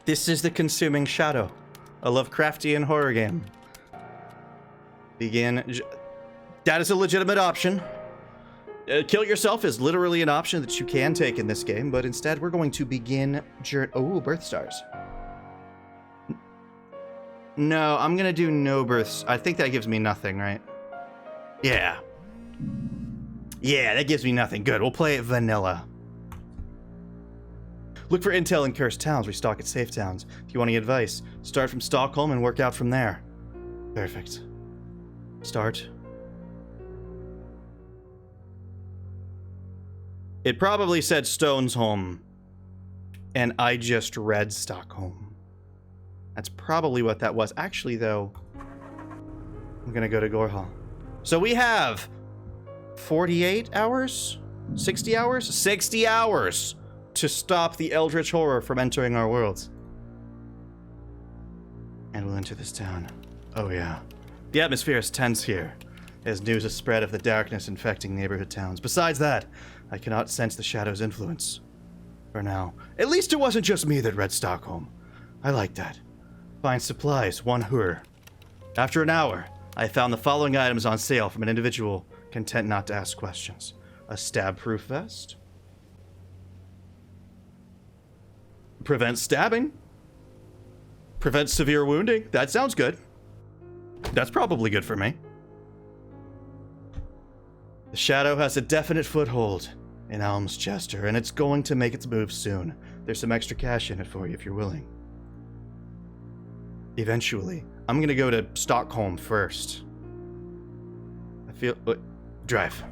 This is the Consuming Shadow, a Lovecraftian horror game. That is a legitimate option. Kill yourself is literally an option that you can take in this game, but instead we're going to begin birth stars. No, I'm gonna do no births. I think that gives me nothing, right? Yeah. Yeah, that gives me nothing. Good, we'll play it vanilla. Look for intel in cursed towns, restock at safe towns. If you want any advice, start from Stockholm and work out from there. Perfect. Start. It probably said Stonesholm, and I just read Stockholm. That's probably what that was. Actually, though, I'm gonna go to Gorhall. So we have 48 hours? 60 hours? 60 hours to stop the eldritch horror from entering our worlds. And we'll enter this town. Oh yeah. The atmosphere is tense here, as news has spread of the darkness infecting neighborhood towns. Besides that, I cannot sense the shadow's influence. For now. At least it wasn't just me that read Stockholm. I like that. Find supplies, 1 hur. After an hour, I found the following items on sale from an individual content not to ask questions. A stab-proof vest. Prevents stabbing. Prevents severe wounding. That sounds good. That's probably good for me. The shadow has a definite foothold in Almschester, and it's going to make its move soon. There's some extra cash in it for you if you're willing. Eventually. I'm gonna go to Stockholm first. Drive.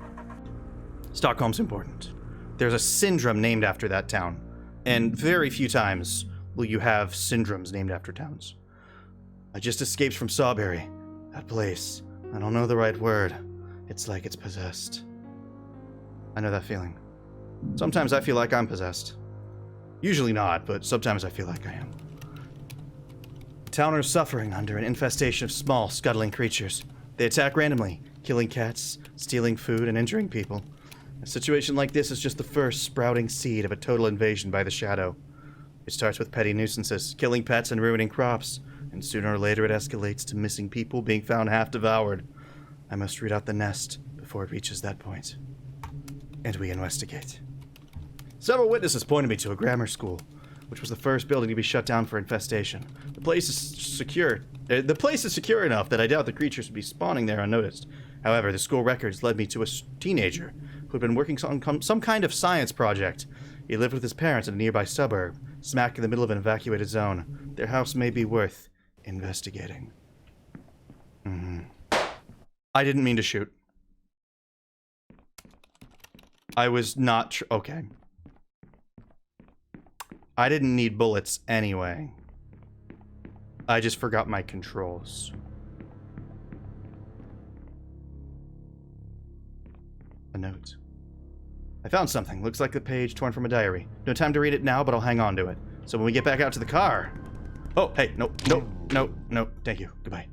Stockholm's important. There's a syndrome named after that town, and very few times will you have syndromes named after towns. I just escaped from Sawbury. That place. I don't know the right word. It's like it's possessed. I know that feeling. Sometimes I feel like I'm possessed. Usually not, but sometimes I feel like I am. The town are suffering under an infestation of small, scuttling creatures. They attack randomly, killing cats, stealing food, and injuring people. A situation like this is just the first sprouting seed of a total invasion by the shadow. It starts with petty nuisances, killing pets and ruining crops, and sooner or later it escalates to missing people being found half devoured. I must root out the nest before it reaches that point. And we investigate. Several witnesses pointed me to a grammar school, which was the first building to be shut down for infestation. The place is secure. The place is secure enough that I doubt the creatures would be spawning there unnoticed. However, the school records led me to a teenager who had been working on some kind of science project. He lived with his parents in a nearby suburb, smack in the middle of an evacuated zone. Their house may be worth investigating. I didn't mean to shoot. I was not okay. I didn't need bullets anyway. I just forgot my controls. A note. I found something. Looks like the page torn from a diary. No time to read it now, but I'll hang on to it. So when we get back out to the car... Oh, hey, no, thank you. Goodbye.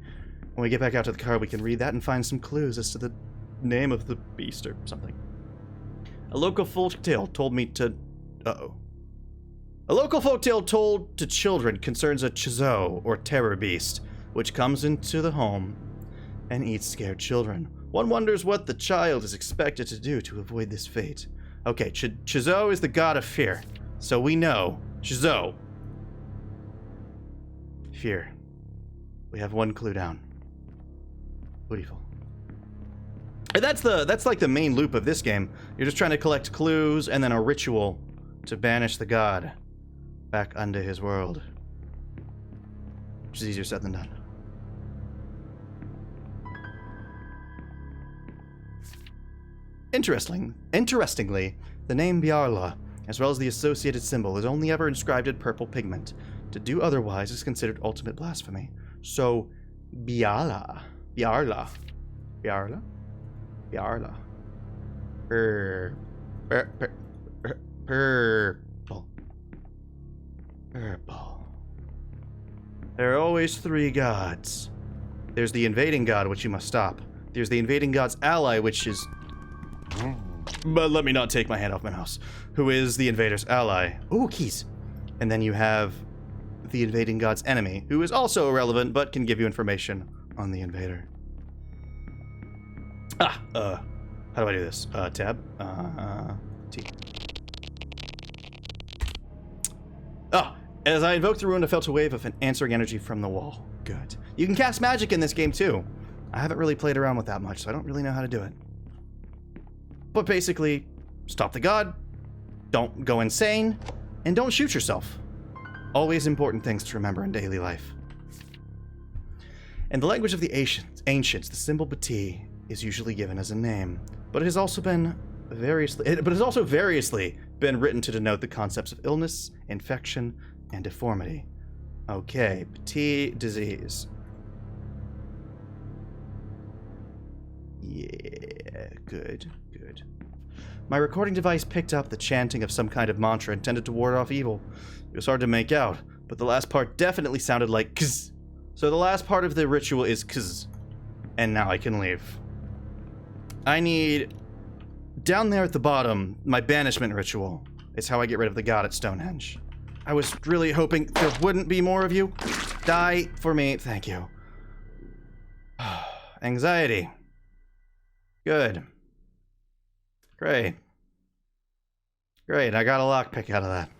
When we get back out to the car, we can read that and find some clues as to the name of the beast or something. A local folktale told me to... A local folktale told to children concerns a Chizo, or terror beast, which comes into the home and eats scared children. One wonders what the child is expected to do to avoid this fate. Okay, Chizo is the god of fear, so we know. Chizo. Fear. We have 1 clue down. Beautiful. And that's like the main loop of this game. You're just trying to collect clues and then a ritual to banish the god back unto his world. Which is easier said than done. Interestingly, the name Bjarla, as well as the associated symbol, is only ever inscribed in purple pigment. To do otherwise is considered ultimate blasphemy. So, Bjarla. Purple. There are always 3 gods. There's the invading god, which you must stop. There's the invading god's ally, which is... But let me not take my hand off my mouse. Who is the invader's ally. Ooh, keys. And then you have the invading god's enemy, who is also irrelevant but can give you information on the invader. How do I do this? Tab? T. As I invoked the rune, I felt a wave of an answering energy from the wall. Good. You can cast magic in this game too. I haven't really played around with that much, so I don't really know how to do it. But basically, stop the god, don't go insane, and don't shoot yourself. Always important things to remember in daily life. In the language of the ancients, the symbol Bati is usually given as a name, but it has also variously been written to denote the concepts of illness, infection, and deformity. Okay, Bati disease. Yeah, good. My recording device picked up the chanting of some kind of mantra intended to ward off evil. It was hard to make out, but the last part definitely sounded like kz. So the last part of the ritual is kz. And now I can leave. I need... Down there at the bottom, my banishment ritual is how I get rid of the god at Stonehenge. I was really hoping there wouldn't be more of you. Die for me, thank you. Anxiety. Good. Great, I got a lockpick out of that.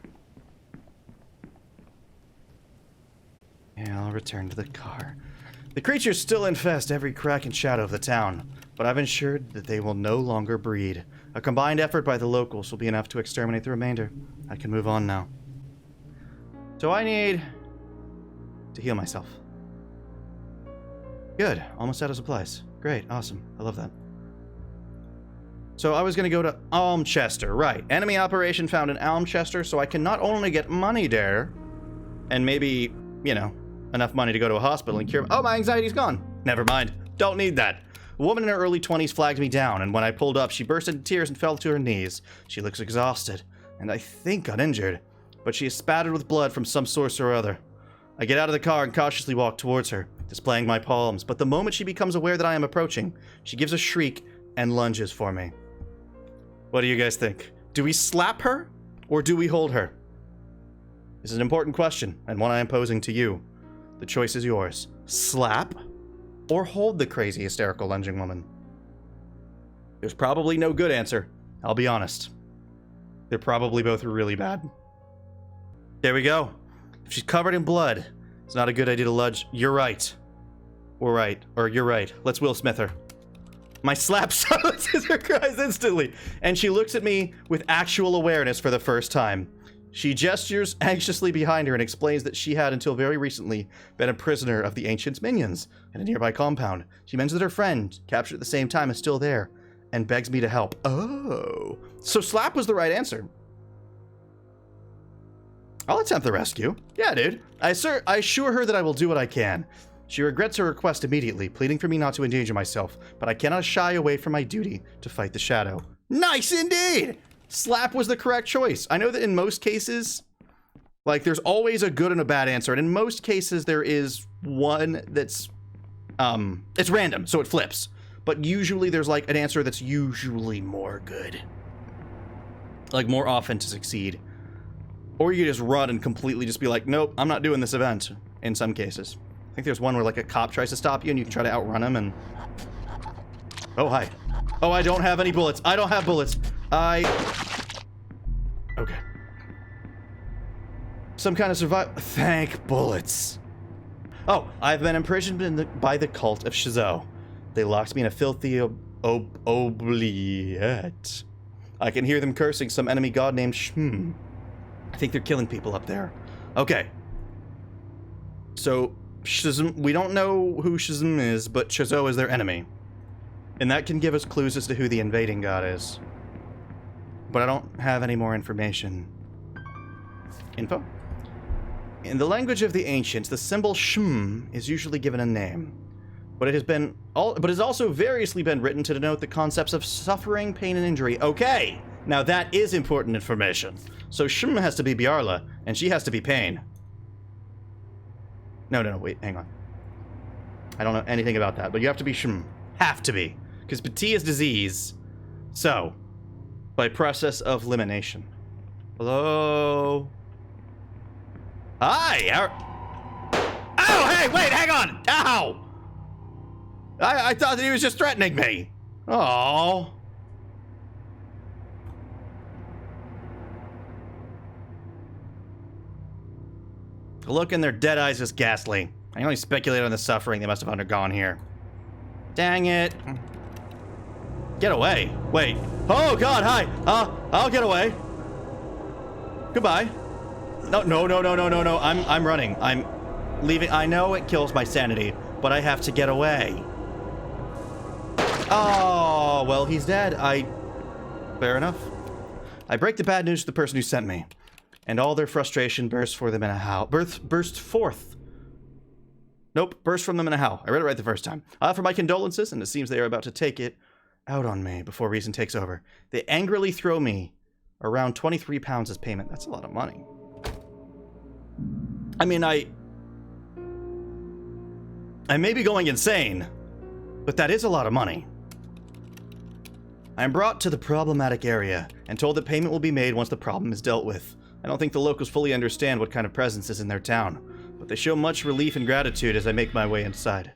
Yeah, I'll return to the car. The creatures still infest every crack and shadow of the town, but I've ensured that they will no longer breed. A combined effort by the locals will be enough to exterminate the remainder. I can move on now. So I need to heal myself. Good, almost out of supplies. Great, awesome, I love that. So I was going to go to Almchester, right. Enemy operation found in Almchester, so I can not only get money there, and maybe, you know, enough money to go to a hospital and cure... Oh, my anxiety's gone. Never mind. Don't need that. A woman in her early 20s flagged me down, and when I pulled up, she burst into tears and fell to her knees. She looks exhausted, and I think uninjured, but she is spattered with blood from some source or other. I get out of the car and cautiously walk towards her, displaying my palms, but the moment she becomes aware that I am approaching, she gives a shriek and lunges for me. What do you guys think? Do we slap her, or do we hold her? This is an important question, and one I am posing to you. The choice is yours. Slap, or hold the crazy, hysterical, lunging woman? There's probably no good answer, I'll be honest. They're probably both really bad. There we go. If she's covered in blood, it's not a good idea to lunge. You're right. We're right. Or you're right. Let's Will Smith her. My slap silences her cries instantly, and she looks at me with actual awareness for the first time. She gestures anxiously behind her and explains that she had until very recently been a prisoner of the Ancient's minions in a nearby compound. She mentions that her friend, captured at the same time, is still there and begs me to help. Oh, so slap was the right answer. I'll attempt the rescue. Yeah, dude. I assure her that I will do what I can. She regrets her request immediately, pleading for me not to endanger myself, but I cannot shy away from my duty to fight the shadow. Nice indeed! Slap was the correct choice. I know that in most cases, like, there's always a good and a bad answer, and in most cases there is one that's, it's random, so it flips. But usually there's, like, an answer that's usually more good. Like, more often to succeed. Or you just run and completely just be like, nope, I'm not doing this event, in some cases. I think there's one where, like, a cop tries to stop you and you can try to outrun him and... Oh, hi. Oh, I don't have any bullets. I don't have bullets. Okay. Some kind of survival... Thank bullets. Oh, I've been imprisoned by the cult of Shizou. They locked me in a filthy oubliette. I can hear them cursing some enemy god named Shm. I think they're killing people up there. Okay. So... Shizm, we don't know who Shizm is, but Shizou is their enemy. And that can give us clues as to who the invading god is. But I don't have any more information. Info? In the language of the ancients, the symbol Shm is usually given a name. But it has also variously been written to denote the concepts of suffering, pain, and injury. Okay! Now that is important information. So Shm has to be Biarla, and she has to be pain. No, wait, hang on. I don't know anything about that, but you have to be Shm. Have to be. Because Bati is disease. So, by process of elimination. Hello? Hi! wait, hang on! Ow! I thought that he was just threatening me. Oh. The look in their dead eyes is ghastly. I can only speculate on the suffering they must have undergone here. Dang it. Get away. Wait. Oh, God, hi. I'll get away. Goodbye. No. I'm running. I'm leaving. I know it kills my sanity, but I have to get away. Oh, well, he's dead. Fair enough. I break the bad news to the person who sent me, and all their frustration burst for them in a howl. Burst forth. Nope, burst from them in a howl. I read it right the first time. I offer my condolences, and it seems they are about to take it out on me before reason takes over. They angrily throw me around 23 pounds as payment. That's a lot of money. I mean, I may be going insane, but that is a lot of money. I am brought to the problematic area and told that payment will be made once the problem is dealt with. I don't think the locals fully understand what kind of presence is in their town, but they show much relief and gratitude as I make my way inside.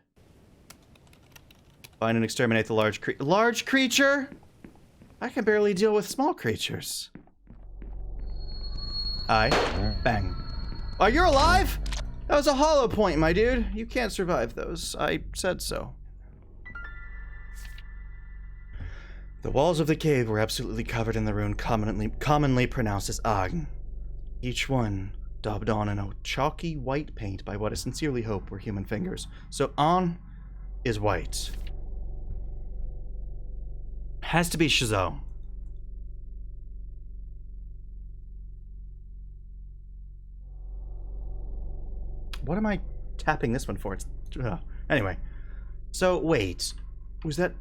Find and exterminate the large creature? I can barely deal with small creatures. Bang. Oh, you're alive? That was a hollow point, my dude. You can't survive those. I said so. The walls of the cave were absolutely covered in the rune commonly pronounced as Agn. Each one daubed on in a chalky white paint by what I sincerely hope were human fingers. So on is white. Has to be Shizo. What am I tapping this one for? Anyway. So, wait. Was that...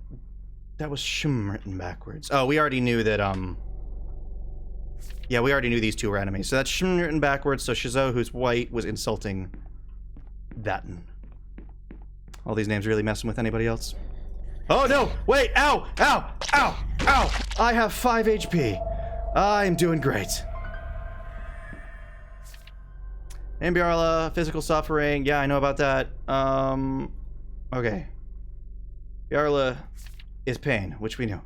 That was Shm written backwards. Oh, we already knew that, yeah, we already knew these two were enemies. So that's Shm written backwards, so Shizo, who's white, was insulting Datten. All these names really messing with anybody else? Oh, no! Wait! Ow! Ow! Ow! Ow! I have 5 HP. I'm doing great. Ambiarla, physical suffering. Yeah, I know about that. Okay. Yarla is pain, which we knew.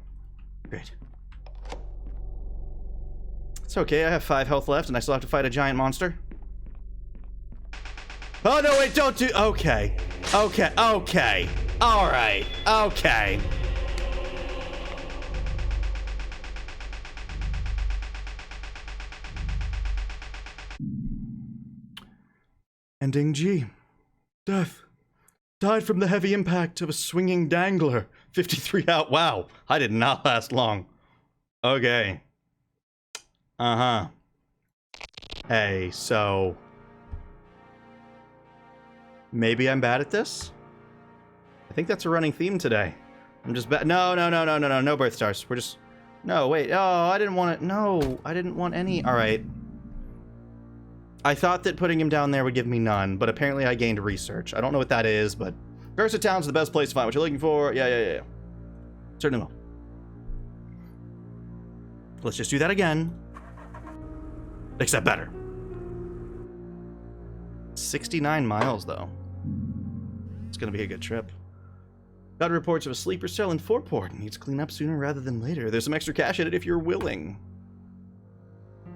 Great. It's okay, I have 5 health left, and I still have to fight a giant monster. Oh, no, wait, don't do... Okay. Okay, okay. Alright, okay. Ending G. Death. Died from the heavy impact of a swinging dangler. 53 out. Wow. I did not last long. Okay. Uh-huh. Hey, so... Maybe I'm bad at this? I think that's a running theme today. I'm just bad. No birth stars. We're just... No, wait. Oh, I didn't want it. No, I didn't want any. Alright. I thought that putting him down there would give me none, but apparently I gained research. I don't know what that is, but... Cursed Town's the best place to find what you're looking for. Yeah. Certainly will. Let's just do that again. Except better. 69 miles, though. It's gonna be a good trip. Got reports of a sleeper cell in Fortport. Needs clean up sooner rather than later. There's some extra cash in it if you're willing.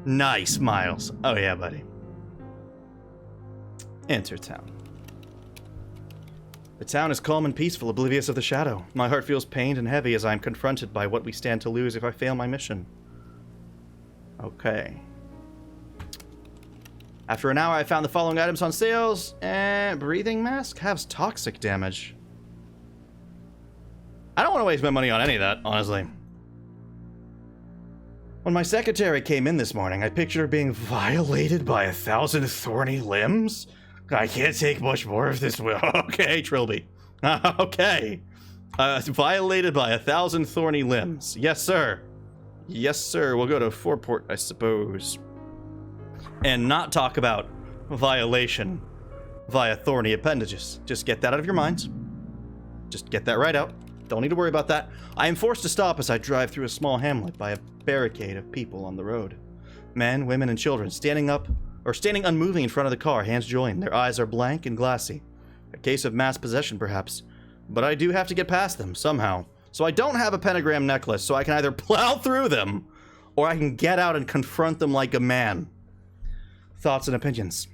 Nice, Miles. Oh yeah, buddy. Enter town. The town is calm and peaceful, oblivious of the shadow. My heart feels pained and heavy as I am confronted by what we stand to lose if I fail my mission. Okay. After an hour, I found the following items on sales. Breathing mask has toxic damage. I don't want to waste my money on any of that, honestly. When my secretary came in this morning, I pictured her being violated by 1,000 thorny limbs. I can't take much more of this. Okay, Trilby. Okay. Violated by 1,000 thorny limbs. Yes, sir. Yes, sir. We'll go to Fortport, I suppose. And not talk about violation via thorny appendages. Just get that out of your minds. Just get that right out. Don't need to worry about that. I am forced to stop as I drive through a small hamlet by a barricade of people on the road. Men, women, and children standing unmoving in front of the car, hands joined. Their eyes are blank and glassy. case of mass possession, perhaps. But I do have to get past them, somehow. So I don't have a pentagram necklace, so I can either plow through them, or I can get out and confront them like a man. Thoughts and opinions?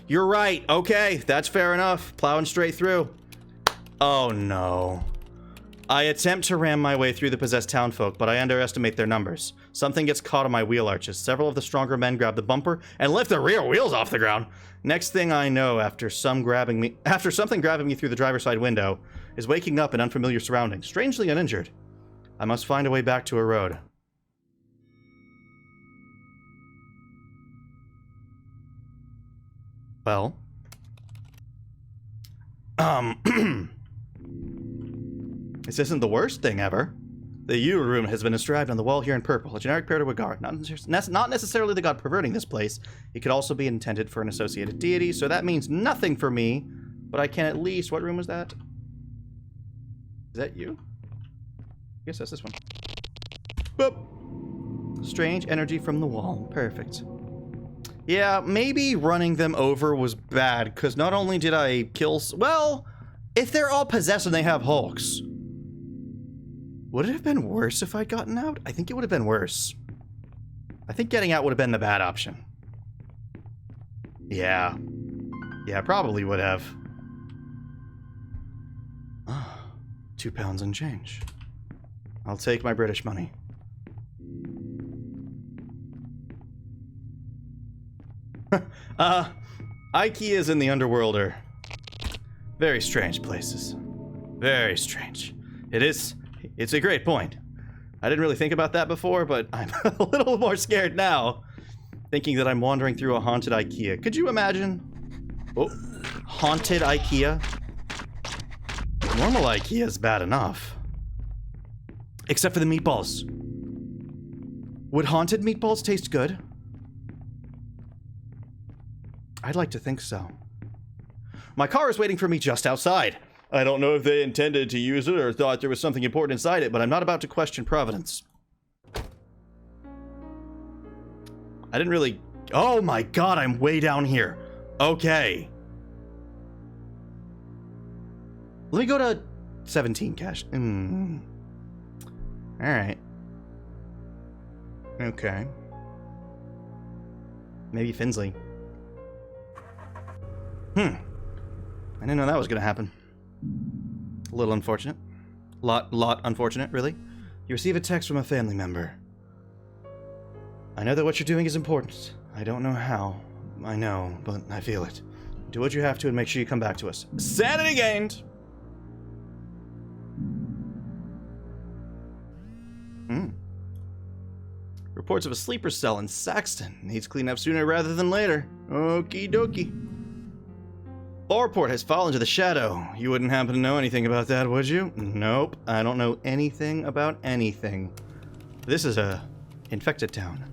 You're right. Okay, that's fair enough. Plowing straight through. Oh, no. I attempt to ram my way through the possessed townfolk, but I underestimate their numbers. Something gets caught on my wheel arches. Several of the stronger men grab the bumper and lift the rear wheels off the ground. Next thing I know, after something grabbing me through the driver's side window, is waking up in unfamiliar surroundings, strangely uninjured. I must find a way back to a road. Well. This isn't the worst thing ever. The U room has been inscribed on the wall here in purple, a generic prayer to a god. Not necessarily the god perverting this place. It could also be intended for an associated deity, so that means nothing for me. But I can at least... What room was that? Is that you? I guess that's this one. Boop! Strange energy from the wall. Perfect. Yeah, maybe running them over was bad, because not only did I kill... Well, if they're all possessed and they have hulks... Would it have been worse if I'd gotten out? I think it would have been worse. I think getting out would have been the bad option. Yeah. Yeah, probably would have. £2 and change. I'll take my British money. IKEAs in the underworld are very strange places. Very strange. It's a great point. I didn't really think about that before, but I'm a little more scared now, thinking that I'm wandering through a haunted IKEA. Could you imagine? Oh, haunted IKEA? Normal IKEA is bad enough. Except for the meatballs. Would haunted meatballs taste good? I'd like to think so. My car is waiting for me just outside. I don't know if they intended to use it or thought there was something important inside it, but I'm not about to question Providence. I didn't really... Oh my god, I'm way down here. Okay. Let me go to 17 cash. Alright. Okay. Maybe Finsley. I didn't know that was gonna happen. A little unfortunate. Lot unfortunate, really. You receive a text from a family member. I know that what you're doing is important. I don't know how. I know, but I feel it. Do what you have to and make sure you come back to us. Sanity gained! Reports of a sleeper cell in Saxton. Needs cleanup sooner rather than later. Okie dokie. Ballport has fallen to the shadow. You wouldn't happen to know anything about that, would you? Nope. I don't know anything about anything. This is a infected town.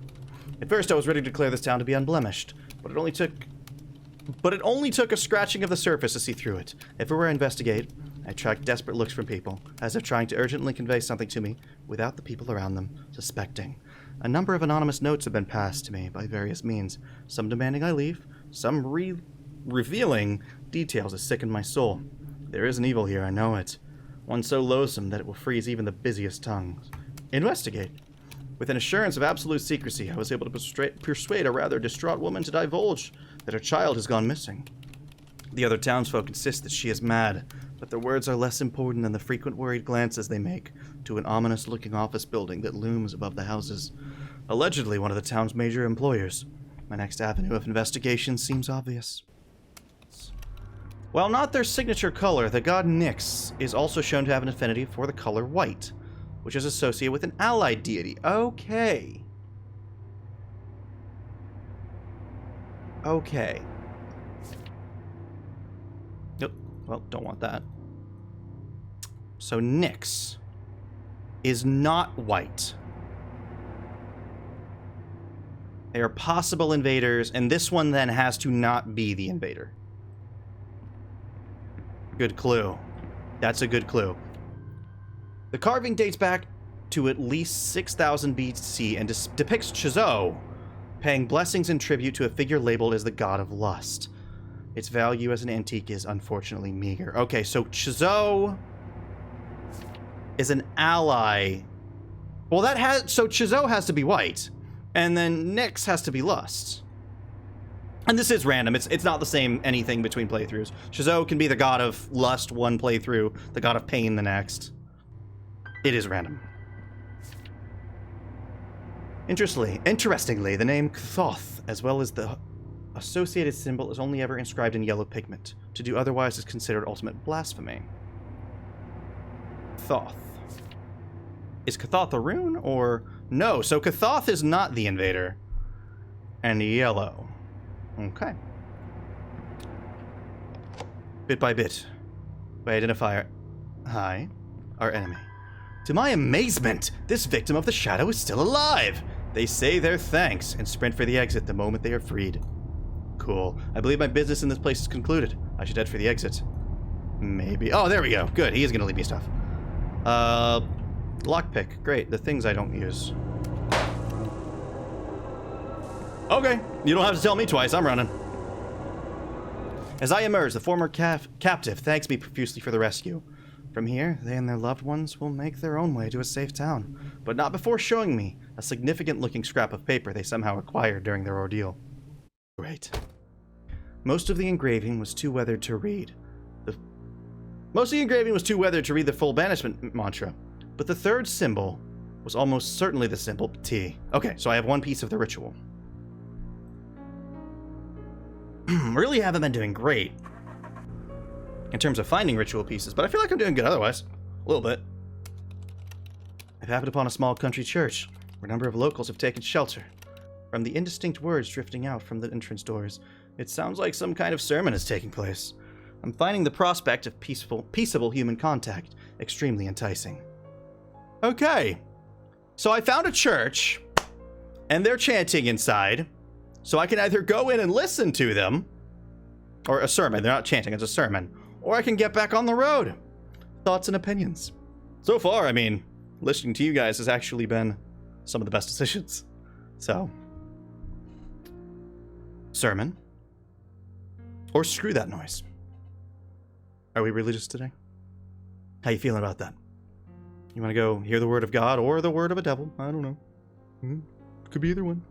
At first I was ready to declare this town to be unblemished, but it only took a scratching of the surface to see through it. Everywhere I investigate, I attract desperate looks from people, as if trying to urgently convey something to me without the people around them suspecting. A number of anonymous notes have been passed to me by various means, some demanding I leave, some revealing details that sicken my soul. There is an evil here, I know it. One so loathsome that it will freeze even the busiest tongues. Investigate. With an assurance of absolute secrecy, I was able to persuade a rather distraught woman to divulge that her child has gone missing. The other townsfolk insist that she is mad, but their words are less important than the frequent worried glances they make to an ominous-looking office building that looms above the houses. Allegedly one of the town's major employers. My next avenue of investigation seems obvious. While not their signature color, the god Nyx is also shown to have an affinity for the color white, which is associated with an allied deity. Okay. Okay. Nope. Well, don't want that. So Nyx is not white. They are possible invaders, and this one then has to not be the invader. Good clue. That's a good clue. The carving dates back to at least 6000 BC and depicts Chizou paying blessings and tribute to a figure labeled as the god of lust. Its value as an antique is unfortunately meager. Okay, so Chizo is an ally. Well, so Chizo has to be white, and then Nyx has to be Lust. And this is random. It's not the same anything between playthroughs. Chizo can be the god of lust one playthrough, the god of pain the next. It is random. Interestingly, the name Ktoth, as well as the associated symbol, is only ever inscribed in yellow pigment. To do otherwise is considered ultimate blasphemy. Thoth. Is Ktoth a rune, or... No, so Ktoth is not the invader. And yellow. Okay. Bit by bit, we identify our enemy. To my amazement, this victim of the shadow is still alive! They say their thanks and sprint for the exit the moment they are freed. Cool. I believe my business in this place is concluded. I should head for the exit. Maybe. Oh, there we go. Good. He is going to leave me stuff. Lockpick. Great. The things I don't use. Okay. You don't have to tell me twice. I'm running. As I emerge, the former captive thanks me profusely for the rescue. From here, they and their loved ones will make their own way to a safe town, but not before showing me a significant-looking scrap of paper they somehow acquired during their ordeal. Great. Most of the engraving was too weathered to read. The full banishment mantra, but the third symbol was almost certainly the symbol T. Okay, so I have one piece of the ritual. Really haven't been doing great in terms of finding ritual pieces, but I feel like I'm doing good otherwise. A little bit. I've happened upon a small country church where a number of locals have taken shelter. From the indistinct words drifting out from the entrance doors, it sounds like some kind of sermon is taking place. I'm finding the prospect of peaceable human contact extremely enticing. Okay. So I found a church, and they're chanting inside, so I can either go in and listen to them, or a sermon. They're not chanting, it's a sermon. Or I can get back on the road. Thoughts and opinions. So far, I mean, listening to you guys has actually been some of the best decisions. So, sermon. Or screw that noise. Are we religious today? How you feeling about that? You want to go hear the word of God or the word of a devil? I don't know. Could be either one.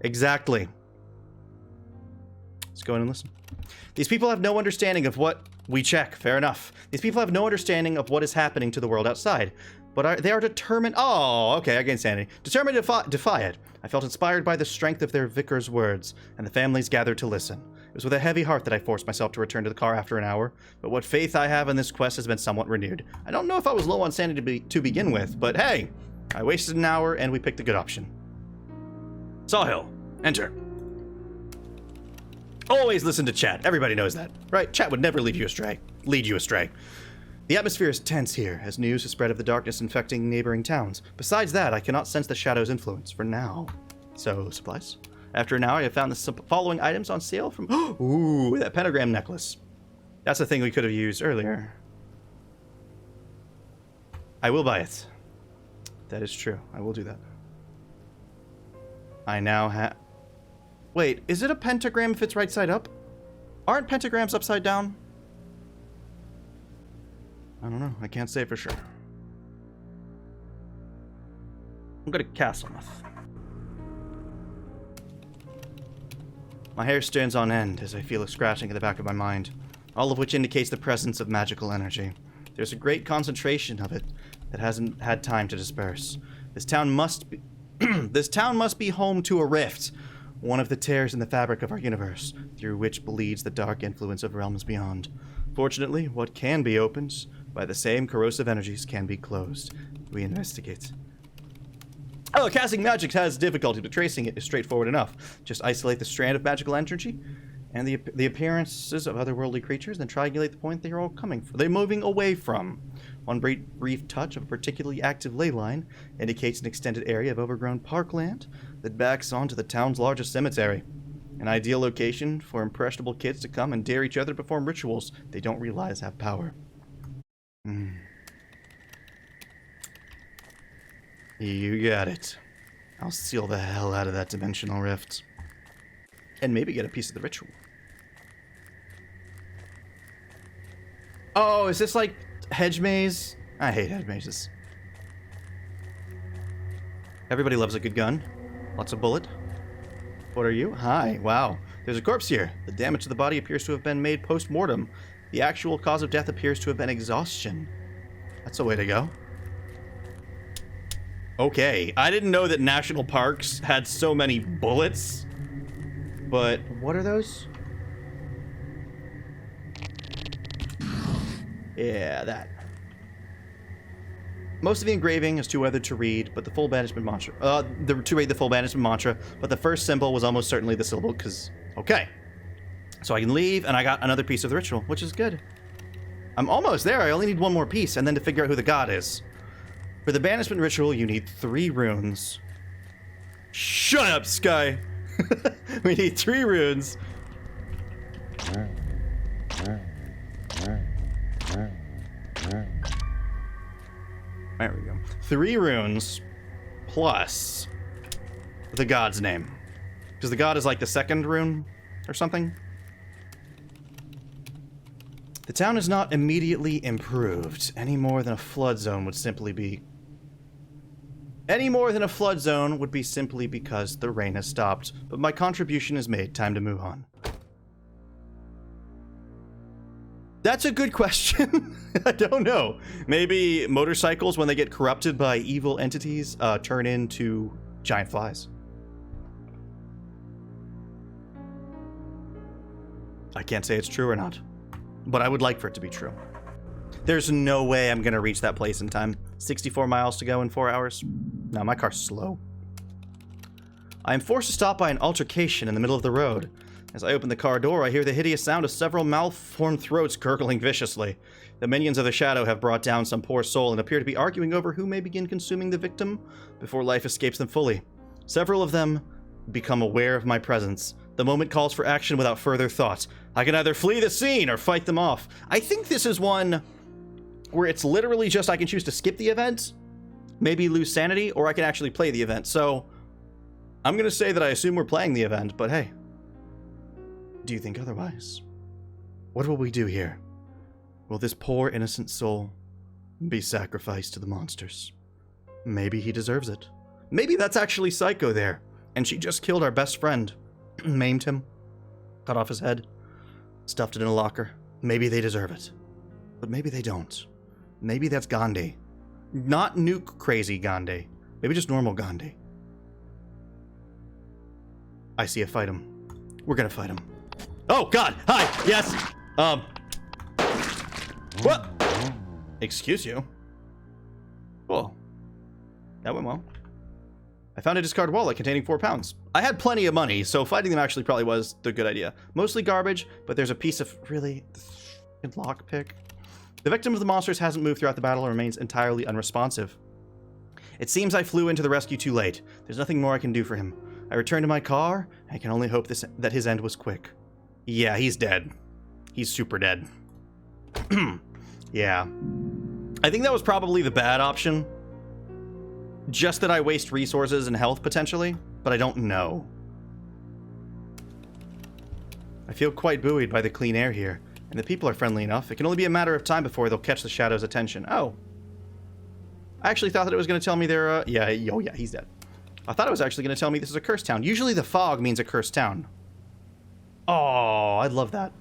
Exactly. Let's go in and listen. These people have no understanding of what we check. Fair enough. These people have no understanding of what is happening to the world outside. But they are determined... Oh, okay, I gained sanity. Determined to defy it. I felt inspired by the strength of their vicar's words, and the families gathered to listen. It was with a heavy heart that I forced myself to return to the car after an hour, but what faith I have in this quest has been somewhat renewed. I don't know if I was low on sanity to begin with, but hey, I wasted an hour and we picked a good option. Sawhill, enter. Always listen to chat. Everybody knows that, right? Chat would never lead you astray. The atmosphere is tense here, as news has spread of the darkness infecting neighboring towns. Besides that, I cannot sense the shadow's influence, for now. So, supplies? After an hour, I have found the following items on sale from... Ooh, that pentagram necklace. That's the thing we could have used earlier. I will buy it. That is true. I will do that. I now have... Wait, is it a pentagram if it's right side up? Aren't pentagrams upside down? I don't know. I can't say for sure. I'm going to Castlemouth. My hair stands on end as I feel a scratching at the back of my mind, all of which indicates the presence of magical energy. There's a great concentration of it that hasn't had time to disperse. This town must be... This town must be home to a rift, one of the tears in the fabric of our universe, through which bleeds the dark influence of realms beyond. Fortunately, what can be opened by the same corrosive energies can be closed. We investigate. Oh, casting magic has difficulty, but tracing it is straightforward enough. Just isolate the strand of magical energy and the appearances of otherworldly creatures, then triangulate the point they are all coming from. They're moving away from. One brief touch of a particularly active ley line indicates an extended area of overgrown parkland that backs onto the town's largest cemetery. An ideal location for impressionable kids to come and dare each other to perform rituals they don't realize have power. You got it. I'll seal the hell out of that dimensional rift. And maybe get a piece of the ritual. Oh, is this like hedge maze? I hate hedge mazes. Everybody loves a good gun. Lots of bullet. What are you? Hi. Wow. There's a corpse here. The damage to the body appears to have been made post-mortem. The actual cause of death appears to have been exhaustion. That's a way to go. Okay. I didn't know that national parks had so many bullets. But what are those? Yeah, that. Most of the engraving is too weathered to read, but the full banishment mantra. To read the full banishment mantra, but the first symbol was almost certainly the syllable, because. Okay. So I can leave, and I got another piece of the ritual, which is good. I'm almost there. I only need one more piece, and then to figure out who the god is. For the banishment ritual, you need 3 runes. Shut up, Sky! We need 3 runes. There we go. 3 runes plus the god's name. Because the god is like the 2nd rune or something. The town is not immediately improved any more than a flood zone would simply be. Any more than a flood zone would be simply because the rain has stopped. But my contribution is made. Time to move on. That's a good question. I don't know. Maybe motorcycles, when they get corrupted by evil entities, turn into giant flies. I can't say it's true or not, but I would like for it to be true. There's no way I'm gonna reach that place in time. 64 miles to go in 4 hours. No, my car's slow. I am forced to stop by an altercation in the middle of the road. As I open the car door, I hear the hideous sound of several malformed throats gurgling viciously. The minions of the shadow have brought down some poor soul and appear to be arguing over who may begin consuming the victim before life escapes them fully. Several of them become aware of my presence. The moment calls for action without further thought. I can either flee the scene or fight them off. I think this is one where it's literally just I can choose to skip the event, maybe lose sanity, or I can actually play the event. So I'm going to say that I assume we're playing the event, but hey. Do you think otherwise? What will we do here? Will this poor innocent soul be sacrificed to the monsters? Maybe he deserves it. Maybe that's actually Psycho there, and she just killed our best friend. Maimed him, cut off his head, stuffed it in a locker. Maybe they deserve it. But maybe they don't. Maybe that's Gandhi. Not nuke crazy Gandhi. Maybe just normal Gandhi. I see a fight him. We're gonna fight him. Oh, God! Hi! Yes! What? Excuse you? Cool. That went well. I found a discard wallet containing 4 pounds. I had plenty of money, so fighting them actually probably was the good idea. Mostly garbage, but there's a piece of really lockpick. The victim of the monsters hasn't moved throughout the battle and remains entirely unresponsive. It seems I flew into the rescue too late. There's nothing more I can do for him. I return to my car. I can only hope that his end was quick. Yeah, he's dead. He's super dead. Yeah. I think that was probably the bad option. Just that I waste resources and health potentially, but I don't know. I feel quite buoyed by the clean air here, and the people are friendly enough. It can only be a matter of time before they'll catch the Shadow's attention. Oh. I actually thought that it was going to tell me they're, yeah, he's dead. I thought it was actually going to tell me this is a cursed town. Usually the fog means a cursed town. Oh, I'd love that.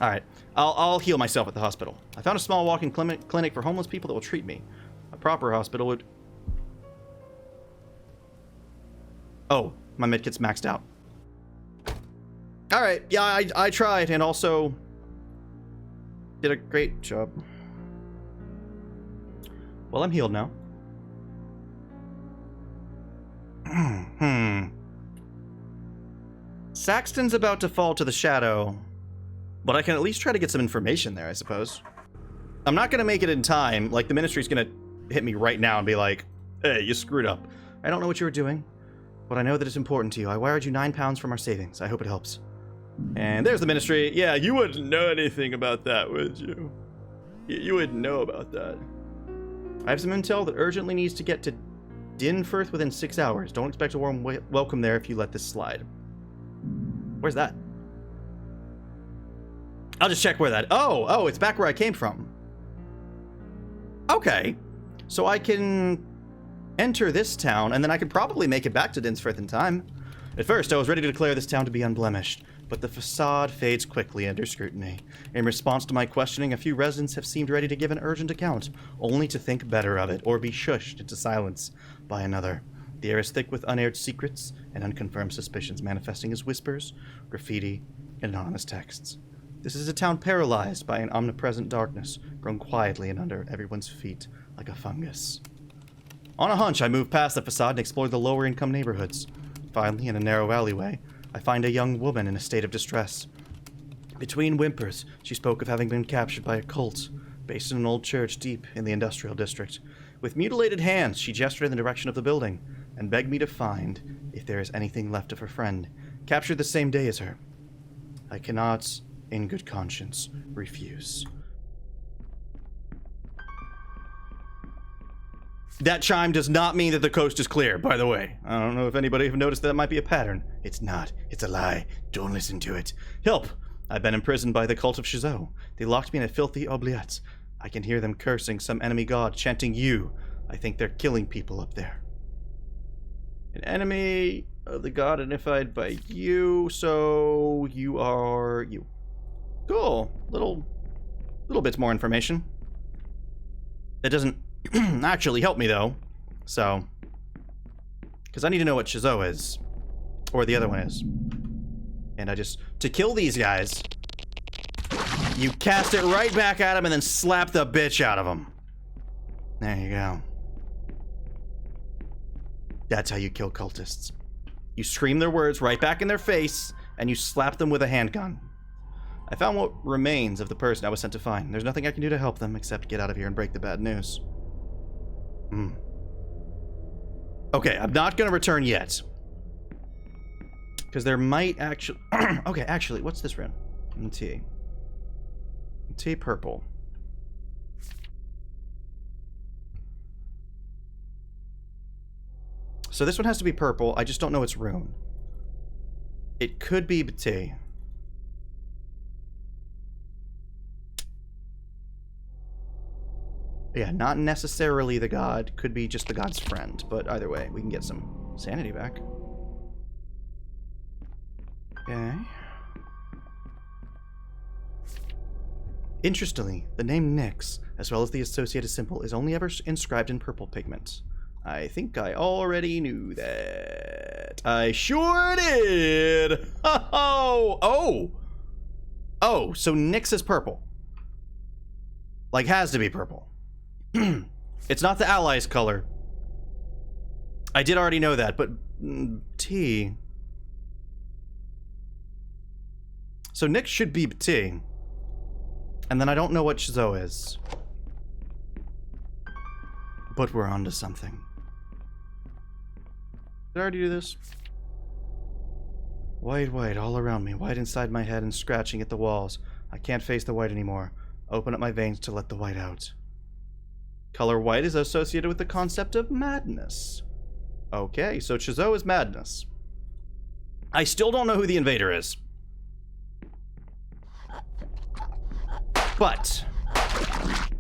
All right, I'll heal myself at the hospital. I found a small walk-in clinic for homeless people that will treat me. A proper hospital would... Oh, my medkit's maxed out. All right, yeah, I tried and also did a great job. Well, I'm healed now. Saxton's about to fall to the Shadow, but I can at least try to get some information there, I suppose. I'm not going to make it in time. Like, the ministry's going to hit me right now and be like, hey, you screwed up. I don't know what you were doing, but I know that it's important to you. I wired you 9 pounds from our savings. I hope it helps. And there's the ministry. Yeah, you wouldn't know anything about that, would you? You wouldn't know about that. I have some intel that urgently needs to get to Dinforth within 6 hours. Don't expect a warm welcome there if you let this slide. Where's that? I'll just check where that... Oh, it's back where I came from. Okay. So I can enter this town, and then I could probably make it back to Dinsfirth in time. At first, I was ready to declare this town to be unblemished, but the facade fades quickly under scrutiny. In response to my questioning, a few residents have seemed ready to give an urgent account, only to think better of it, or be shushed into silence by another. The air is thick with unaired secrets and unconfirmed suspicions manifesting as whispers, graffiti, and anonymous texts. This is a town paralyzed by an omnipresent darkness, grown quietly and under everyone's feet like a fungus. On a hunch, I move past the facade and explore the lower-income neighborhoods. Finally, in a narrow alleyway, I find a young woman in a state of distress. Between whimpers, she spoke of having been captured by a cult, based in an old church deep in the industrial district. With mutilated hands, she gestured in the direction of the building, and begged me to find if there is anything left of her friend, captured the same day as her. I cannot, in good conscience, refuse. That chime does not mean that the coast is clear, by the way. I don't know if anybody have noticed that might be a pattern. It's not. It's a lie. Don't listen to it. Help! I've been imprisoned by the cult of Shizou. They locked me in a filthy oubliette. I can hear them cursing some enemy god, chanting you. I think they're killing people up there. An enemy of the god identified by you, so you are you. Cool. Little bits more information. That doesn't actually help me, though. So, because I need to know what Shizou is. Or the other one is. And to kill these guys, you cast it right back at them and then slap the bitch out of them. There you go. That's how you kill cultists. You scream their words right back in their face, and you slap them with a handgun. I found what remains of the person I was sent to find. There's nothing I can do to help them except get out of here and break the bad news. Okay, I'm not gonna return yet. Because there might actually... okay, actually, what's this rune? T. T purple. So this one has to be purple. I just don't know its rune. It could be T. Yeah, not necessarily the god. Could be just the god's friend. But either way, we can get some sanity back. Okay. Interestingly, the name Nyx, as well as the associated symbol, is only ever inscribed in purple pigment. I think I already knew that. I sure did! Oh, so Nyx is purple. Like, has to be purple. It's not the allies' color. I did already know that, but... T... So Nyx should be T. And then I don't know what Shizou is. But we're onto something. Did I already do this? White, all around me. White inside my head and scratching at the walls. I can't face the white anymore. Open up my veins to let the white out. Color white is associated with the concept of madness. Okay, so Shizou is madness. I still don't know who the invader is. But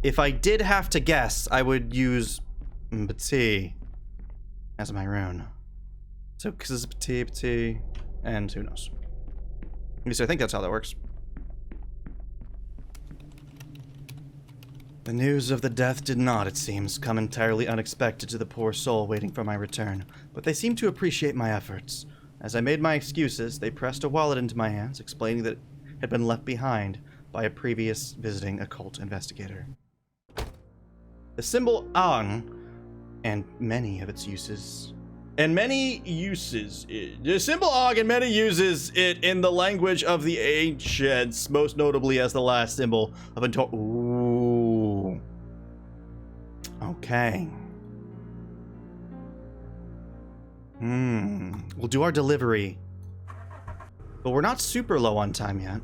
if I did have to guess, I would use P'ti as my rune. So, because it's P'ti, and who knows. At least I think that's how that works. The news of the death did not, it seems, come entirely unexpected to the poor soul waiting for my return, but they seemed to appreciate my efforts. As I made my excuses, they pressed a wallet into my hands, explaining that it had been left behind by a previous visiting occult investigator. The symbol Ang, and many of its uses. The symbol Ang and many uses it in the language of the ancients, most notably as the last symbol of Ooh. Okay. We'll do our delivery. But we're not super low on time yet.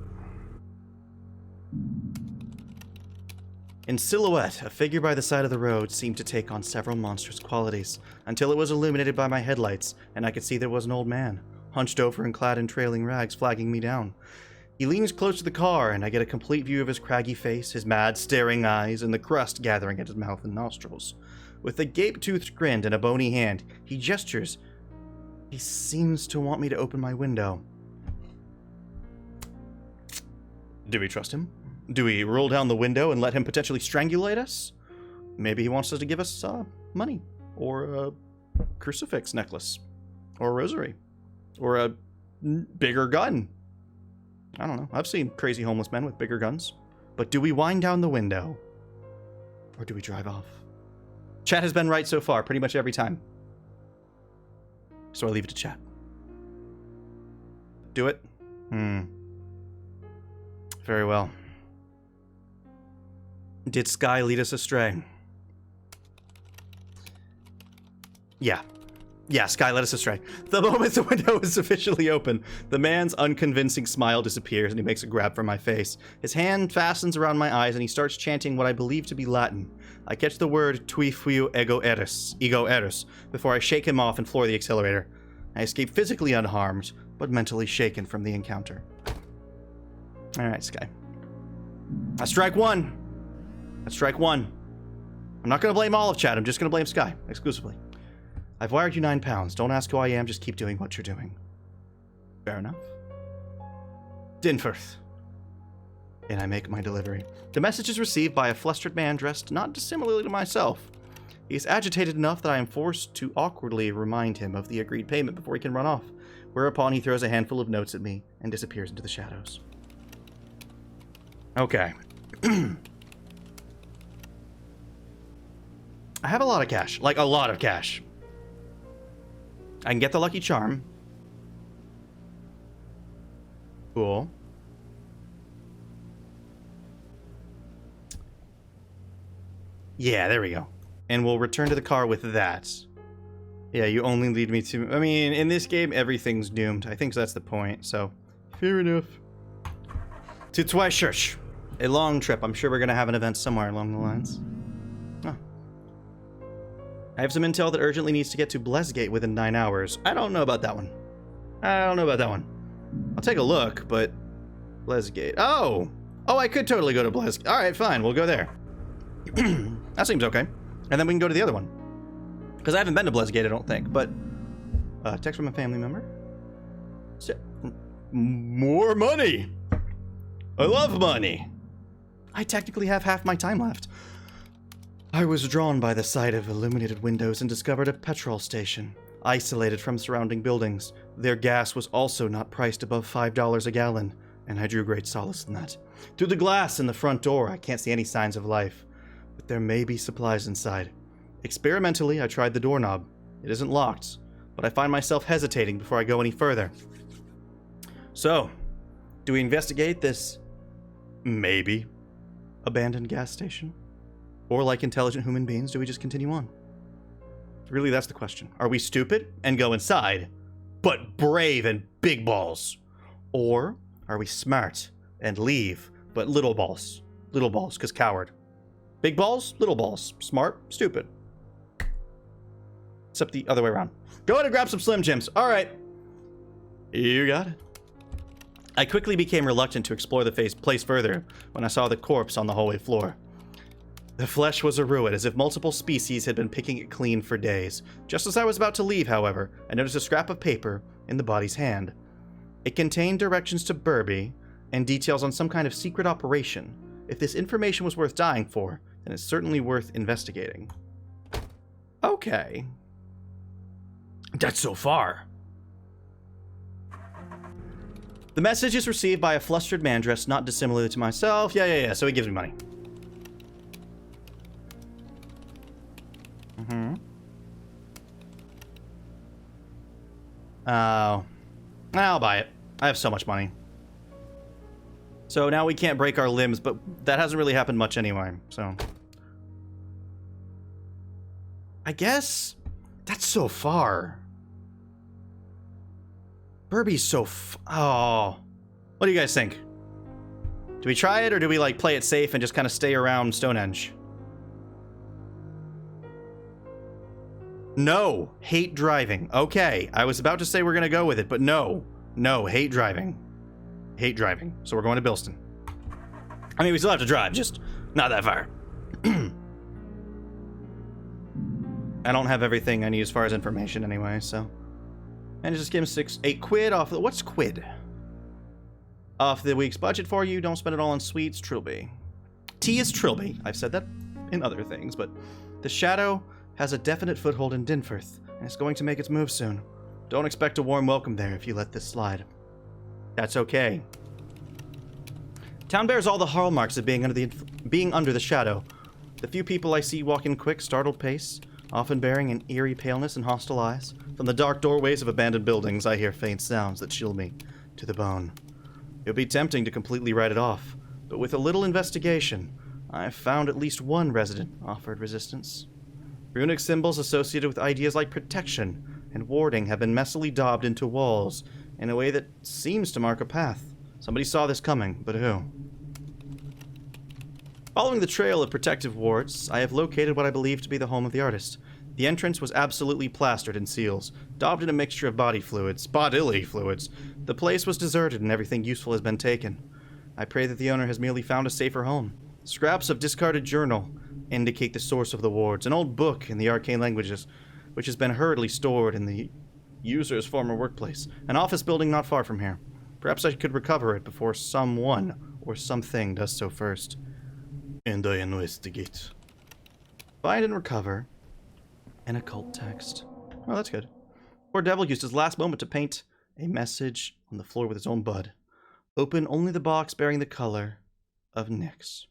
In silhouette, a figure by the side of the road seemed to take on several monstrous qualities, until it was illuminated by my headlights, and I could see there was an old man, hunched over and clad in trailing rags, flagging me down. He leans close to the car, and I get a complete view of his craggy face, his mad, staring eyes, and the crust gathering at his mouth and nostrils. With a gape-toothed grin and a bony hand, he gestures. He seems to want me to open my window. Do we trust him? Do we roll down the window and let him potentially strangulate us? Maybe he wants us to give us money, or a crucifix necklace, or a rosary, or a bigger gun. I don't know. I've seen crazy homeless men with bigger guns. But do we wind down the window? Or do we drive off? Chat has been right so far, pretty much every time. So I leave it to chat. Do it? Very well. Did Sky lead us astray? Yeah, Sky led us astray. The moment the window is officially open, the man's unconvincing smile disappears and he makes a grab for my face. His hand fastens around my eyes and he starts chanting what I believe to be Latin. I catch the word tui fiu ego eris, before I shake him off and floor the accelerator. I escape physically unharmed, but mentally shaken from the encounter. Alright, Sky. That's strike one. I'm not going to blame all of chat, I'm just going to blame Sky, exclusively. I've wired you 9 pounds. Don't ask who I am, just keep doing what you're doing. Fair enough. Dinforth. And I make my delivery. The message is received by a flustered man dressed not dissimilarly to myself. He is agitated enough that I am forced to awkwardly remind him of the agreed payment before he can run off, whereupon he throws a handful of notes at me and disappears into the shadows. Okay. I have a lot of cash. Like, a lot of cash. I can get the lucky charm. Cool. Yeah, there we go. And we'll return to the car with that. Yeah, you only lead me to... I mean, in this game, everything's doomed. I think that's the point, so... Fair enough. To Twychurch. A long trip. I'm sure we're going to have an event somewhere along the lines. Oh. I have some intel that urgently needs to get to Blesgate within 9 hours. I don't know about that one. I'll take a look, but... Blesgate. Oh! Oh, I could totally go to Blesgate. Alright, fine. We'll go there. That seems okay. And then we can go to the other one. Because I haven't been to Blesgate, I don't think. But, text from a family member. More money! I love money! I technically have half my time left. I was drawn by the sight of illuminated windows and discovered a petrol station, isolated from surrounding buildings. Their gas was also not priced above $5 a gallon, and I drew great solace in that. Through the glass in the front door, I can't see any signs of life, but there may be supplies inside. Experimentally, I tried the doorknob. It isn't locked, but I find myself hesitating before I go any further. So, do we investigate this maybe abandoned gas station? Or like intelligent human beings, do we just continue on? Really, that's the question. Are we stupid and go inside, but brave and big balls? Or are we smart and leave, but little balls? Little balls, because coward. Big balls, little balls. Smart, stupid. Except the other way around. Go ahead and grab some Slim Jims. All right. You got it. I quickly became reluctant to explore the place further when I saw the corpse on the hallway floor. The flesh was a ruin, as if multiple species had been picking it clean for days. Just as I was about to leave, however, I noticed a scrap of paper in the body's hand. It contained directions to Burby and details on some kind of secret operation. If this information was worth dying for, then it's certainly worth investigating. Okay. That's so far. The message is received by a flustered man dressed not dissimilarly to myself. Yeah, so he gives me money. Oh. I'll buy it. I have so much money. So now we can't break our limbs, but that hasn't really happened much anyway, so... I guess... That's so far. Burby's so oh. What do you guys think? Do we try it, or do we, like, play it safe and just kind of stay around Stonehenge? No, hate driving. Okay, I was about to say we're gonna go with it, but no. No, hate driving. Hate driving. So we're going to Bilston. I mean, we still have to drive, just not that far. I don't have everything I need as far as information anyway, so. And just give him 8 quid off the, what's quid? Off the week's budget for you. Don't spend it all on sweets. Trilby. Tea is Trilby. I've said that in other things, but the Shadow has a definite foothold in Dinforth, and it's going to make its move soon. Don't expect a warm welcome there if you let this slide. That's okay. Town bears all the hallmarks of being under the shadow. The few people I see walk in quick, startled pace, often bearing an eerie paleness and hostile eyes. From the dark doorways of abandoned buildings, I hear faint sounds that chill me to the bone. It would be tempting to completely write it off, but with a little investigation, I've found at least one resident offered resistance. Runic symbols associated with ideas like protection and warding have been messily daubed into walls in a way that seems to mark a path. Somebody saw this coming, but who? Following the trail of protective wards, I have located what I believe to be the home of the artist. The entrance was absolutely plastered in seals, daubed in a mixture of bodily fluids. The place was deserted and everything useful has been taken. I pray that the owner has merely found a safer home. Scraps of discarded journal indicate the source of the wards, an old book in the arcane languages, which has been hurriedly stored in the user's former workplace, an office building not far from here. Perhaps I could recover it before someone or something does so first. And I investigate. Find and recover an occult text. Oh, that's good. Poor devil used his last moment to paint a message on the floor with his own blood. Open only the box bearing the color of Nyx.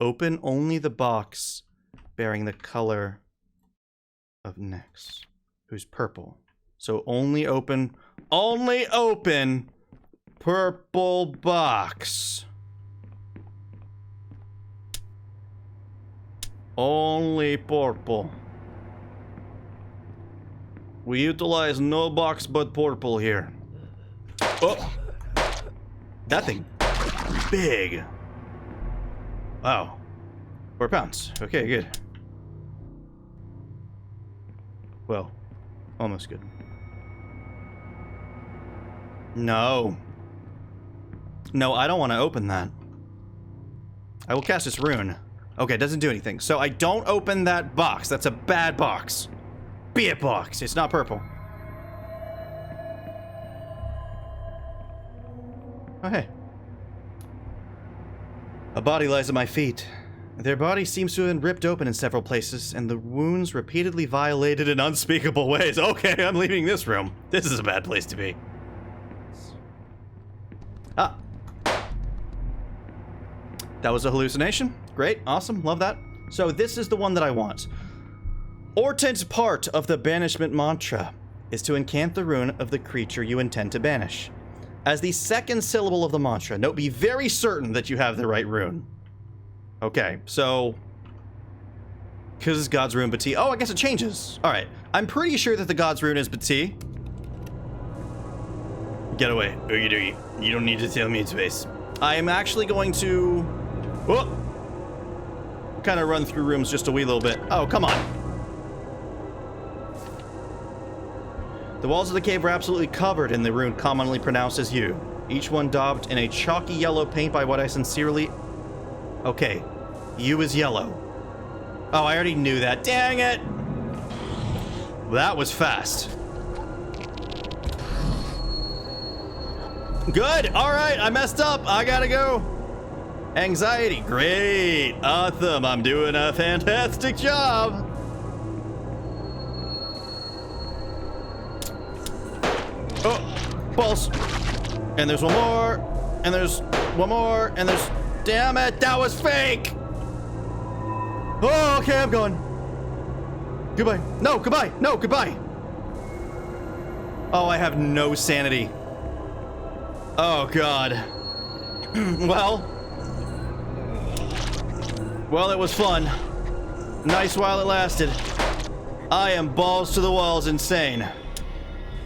Open only the box bearing the color of Nyx, who's purple. So only open purple box. Only purple. We utilize no box but purple here. Oh! That thing. Big. Wow. 4 pounds. Okay, good. Well, almost good. No. No, I don't want to open that. I will cast this rune. Okay, it doesn't do anything. So I don't open that box. That's a bad box. Be a box. It's not purple. Oh, hey. A body lies at my feet. Their body seems to have been ripped open in several places, and the wounds repeatedly violated in unspeakable ways. Okay, I'm leaving this room. This is a bad place to be. Ah. That was a hallucination. Great, awesome, love that. So this is the one that I want. Ortant's part of the banishment mantra is to incant the rune of the creature you intend to banish. As the second syllable of the mantra, note, be very certain that you have the right rune. Okay, so... because God's rune Bati. Oh, I guess it changes. Alright, I'm pretty sure that the God's rune is Bati. Get away. Oogie doogie. You don't need to tell me in space. I am actually going to... whoop! Kind of run through rooms just a wee little bit. Oh, come on. The walls of the cave were absolutely covered in the rune commonly pronounced as you. Each one daubed in a chalky yellow paint by what I sincerely... okay. You is yellow. Oh, I already knew that. Dang it! That was fast. Good! Alright, I messed up. I gotta go. Anxiety. Great. Awesome. I'm doing a fantastic job. Oh, balls. And there's one more. And there's one more. And there's... damn it, that was fake. Oh, okay, I'm going. Goodbye. No, goodbye. No, goodbye. Oh, I have no sanity. Oh, God. Well, it was fun. Nice while it lasted. I am balls to the walls insane.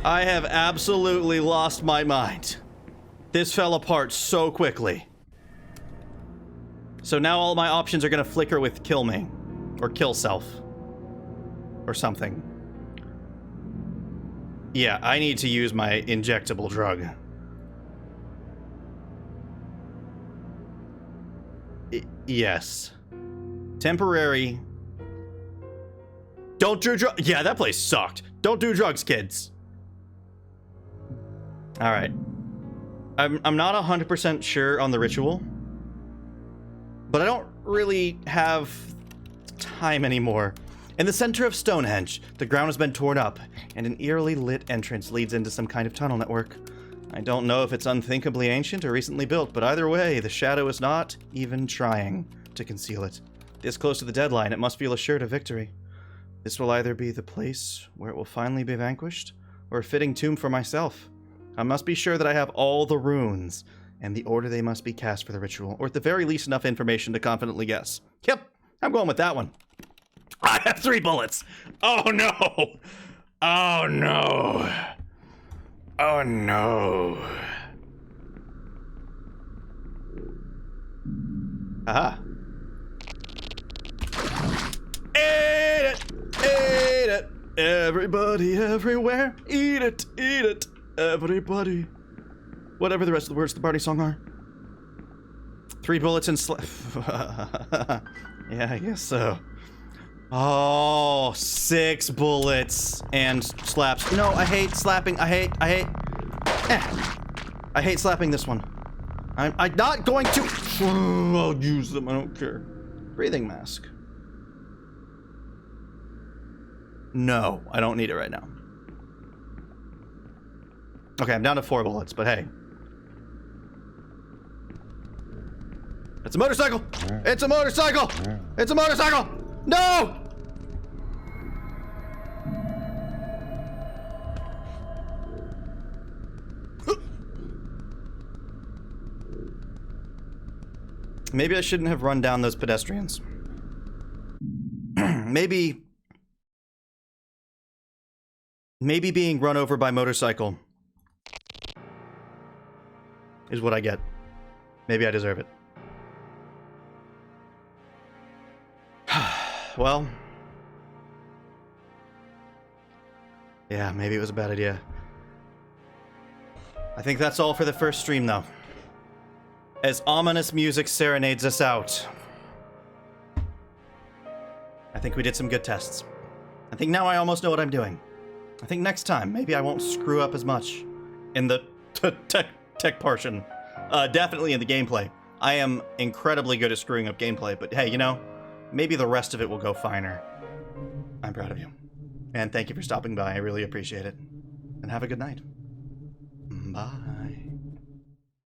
I have absolutely lost my mind. This fell apart so quickly. So now all my options are gonna flicker with kill me. Or kill self. Or something. Yeah, I need to use my injectable drug. Yes. Temporary. Don't do drugs. Yeah, that place sucked. Don't do drugs, kids. All right. I'm not 100% sure on the ritual, but I don't really have time anymore. In the center of Stonehenge, the ground has been torn up, and an eerily lit entrance leads into some kind of tunnel network. I don't know if it's unthinkably ancient or recently built, but either way, the shadow is not even trying to conceal it. This close to the deadline, it must feel assured of victory. This will either be the place where it will finally be vanquished, or a fitting tomb for myself. I must be sure that I have all the runes, and the order they must be cast for the ritual, or at the very least enough information to confidently guess. Yep, I'm going with that one. I have 3 bullets! Oh no! Oh no! Oh no! Aha! Eat it! Eat it! Everybody, everywhere, eat it! Eat it! Everybody. Whatever the rest of the words of the party song are. 3 bullets and yeah, I guess so. Oh, 6 bullets and slaps. No, I hate slapping. I hate slapping this one. I'm not going to. I'll use them. I don't care. Breathing mask. No, I don't need it right now. Okay, I'm down to 4 bullets, but hey. It's a motorcycle! It's a motorcycle! It's a motorcycle! No! Maybe I shouldn't have run down those pedestrians. Maybe being run over by motorcycle is what I get. Maybe I deserve it. Well, yeah, maybe it was a bad idea. I think that's all for the first stream, though. As ominous music serenades us out, I think we did some good tests. I think now I almost know what I'm doing. I think next time, maybe I won't screw up as much in the tech portion. Definitely in the gameplay. I am incredibly good at screwing up gameplay, but hey, you know, maybe the rest of it will go finer. I'm proud of you. And thank you for stopping by. I really appreciate it. And have a good night. Bye.